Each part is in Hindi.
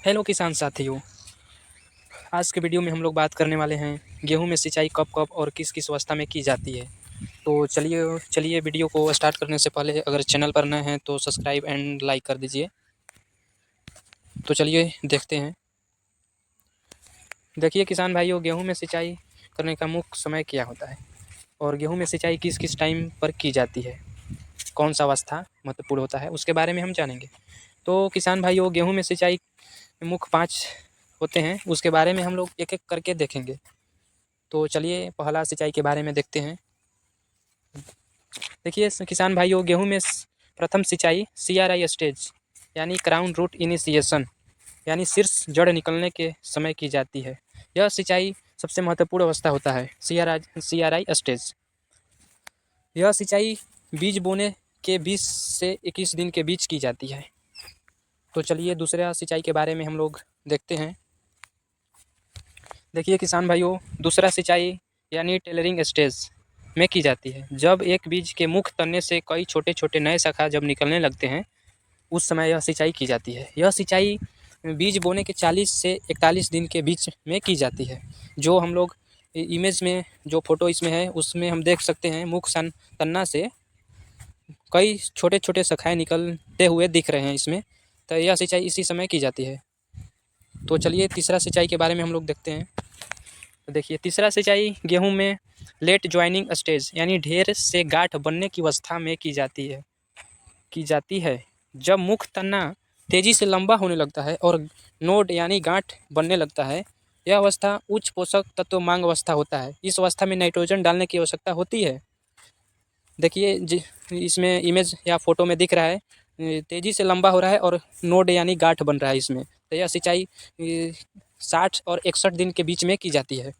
हेलो किसान साथियों। आज के वीडियो में हम लोग बात करने वाले हैं गेहूं में सिंचाई कब कब और किस किस अवस्था में की जाती है। तो चलिए चलिए वीडियो को स्टार्ट करने से पहले अगर चैनल पर नए हैं तो सब्सक्राइब एंड लाइक कर दीजिए। तो चलिए देखते हैं। देखिए किसान भाइयों, गेहूं में सिंचाई करने का मुख्य समय क्या होता है और गेहूँ में सिंचाई किस किस टाइम पर की जाती है, कौन सा अवस्था महत्वपूर्ण होता है, उसके बारे में हम जानेंगे। तो किसान भाइयों, गेहूँ में सिंचाई मुख्य 5 होते हैं, उसके बारे में हम लोग एक एक करके देखेंगे। तो चलिए पहला सिंचाई के बारे में देखते हैं। देखिए किसान भाइयों, गेहूं में प्रथम सिंचाई CRI स्टेज यानी क्राउन रूट इनिशिएशन यानी शीर्ष जड़ निकलने के समय की जाती है। यह सिंचाई सबसे महत्वपूर्ण अवस्था होता है, CRI स्टेज। यह सिंचाई बीज बोने के 20 से 21 दिन के बीच की जाती है। तो चलिए दूसरा सिंचाई के बारे में हम लोग देखते हैं। देखिए किसान भाइयों, दूसरा सिंचाई यानी टेलरिंग स्टेज में की जाती है। जब एक बीज के मुख्य तने से कई छोटे छोटे नए शाखा जब निकलने लगते हैं, उस समय यह सिंचाई की जाती है। यह सिंचाई बीज बोने के 40 से 41 दिन के बीच में की जाती है। जो हम लोग इमेज में जो फोटो इसमें है उसमें हम देख सकते हैं, मुख्य तन्ना से कई छोटे छोटे शाखाएँ निकलते हुए दिख रहे हैं इसमें। तो यह सिंचाई इसी समय की जाती है। तो चलिए तीसरा सिंचाई के बारे में हम लोग देखते हैं। तो देखिए तीसरा सिंचाई गेहूं में लेट ज्वाइनिंग स्टेज यानी ढेर से गांठ बनने की अवस्था में की जाती है। जब मुख्य तना तेजी से लंबा होने लगता है और नोड यानी गांठ बनने लगता है, यह अवस्था उच्च पोषक तत्व मांग अवस्था होता है। इस अवस्था में नाइट्रोजन डालने की आवश्यकता होती है। देखिए इसमें इमेज या फोटो में दिख रहा है, तेजी से लंबा हो रहा है और नोड यानी गांठ बन रहा है इसमें। तो यह सिंचाई 60 और 61 दिन के बीच में की जाती है।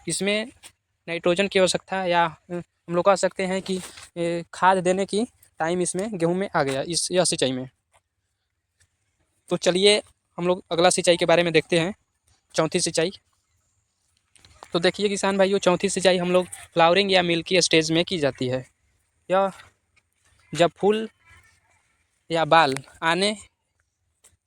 इसमें नाइट्रोजन की आवश्यकता या हम लोग कह सकते हैं कि खाद देने की टाइम इसमें गेहूं में आ गया यह सिंचाई में। तो चलिए हम लोग अगला सिंचाई के बारे में देखते हैं, चौथी सिंचाई। तो देखिए किसान भाइयों, चौथी सिंचाई हम लोग फ्लावरिंग या मिल्की स्टेज में की जाती है। यह जब फूल या बाल आने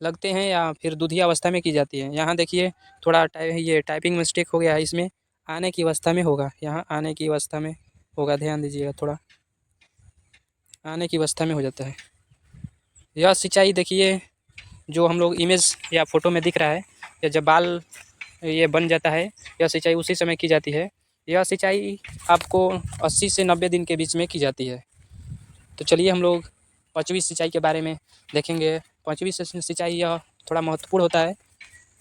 लगते हैं या फिर दूधिया अवस्था में की जाती है। यहाँ देखिए थोड़ा ये टाइपिंग मिस्टेक हो गया है, इसमें आने की अवस्था में होगा, यहाँ आने की अवस्था में होगा, ध्यान दीजिएगा, थोड़ा आने की अवस्था में हो जाता है। यह सिंचाई देखिए जो हम लोग इमेज या फोटो में दिख रहा है, या जब बाल ये बन जाता है, यह सिंचाई उसी समय की जाती है। यह सिंचाई आपको 80 से 90 दिन के बीच में की जाती है। तो चलिए हम लोग पाँचवीं सिंचाई के बारे में देखेंगे। पाँचवीं सिंचाई यह थोड़ा महत्वपूर्ण होता है,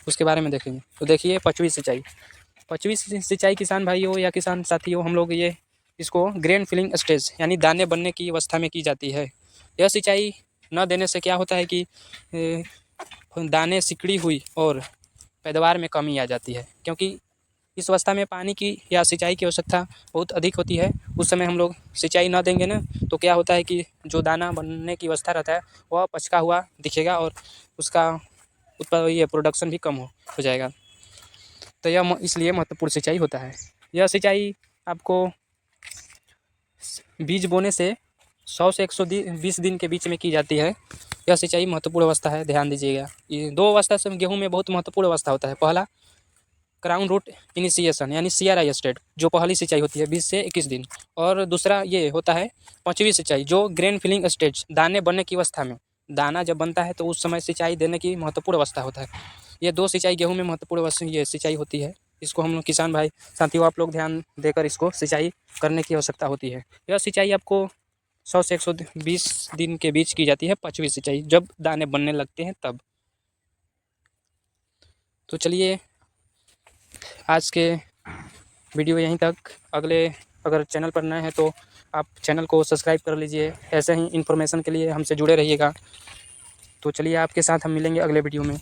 उसके बारे में देखेंगे। तो देखिए पाँचवीं सिंचाई किसान भाइयों या किसान साथियों, हम लोग ये इसको ग्रेन फिलिंग स्टेज यानी दाने बनने की अवस्था में की जाती है। यह सिंचाई न देने से क्या होता है कि दाने सिकड़ी हुई और पैदावार में कमी आ जाती है, क्योंकि इस अवस्था में पानी की या सिंचाई की आवश्यकता बहुत अधिक होती है। उस समय हम लोग सिंचाई ना देंगे ना, तो क्या होता है कि जो दाना बनने की अवस्था रहता है वह पचका हुआ दिखेगा और उसका ये प्रोडक्शन भी कम हो जाएगा। तो यह इसलिए महत्वपूर्ण सिंचाई होता है। यह सिंचाई आपको बीज बोने से 100 से 120 दिन के बीच में की जाती है। यह सिंचाई महत्वपूर्ण अवस्था है, ध्यान दीजिएगा। ये 2 अवस्था से गेहूँ में बहुत महत्वपूर्ण अवस्था होता है। पहला क्राउन रूट इनिशिएशन यानी CRI स्टेज, जो पहली सिंचाई होती है 20 से 21 दिन, और दूसरा ये होता है पाँचवीं सिंचाई जो ग्रेन फिलिंग स्टेज, दाने बनने की अवस्था में दाना जब बनता है तो उस समय सिंचाई देने की महत्वपूर्ण अवस्था होता है। ये 2 सिंचाई गेहूँ में महत्वपूर्ण ये सिंचाई होती है। इसको हम लोग किसान भाई साथियों, आप लोग ध्यान देकर इसको सिंचाई करने की आवश्यकता होती है। यह सिंचाई आपको 100 से 120 दिन के बीच की जाती है, पाँचवीं सिंचाई, जब दाने बनने लगते हैं तब। तो चलिए आज के वीडियो यहीं तक। अगर चैनल पर नए हैं तो आप चैनल को सब्सक्राइब कर लीजिए। ऐसे ही इन्फॉर्मेशन के लिए हमसे जुड़े रहिएगा। तो चलिए आपके साथ हम मिलेंगे अगले वीडियो में।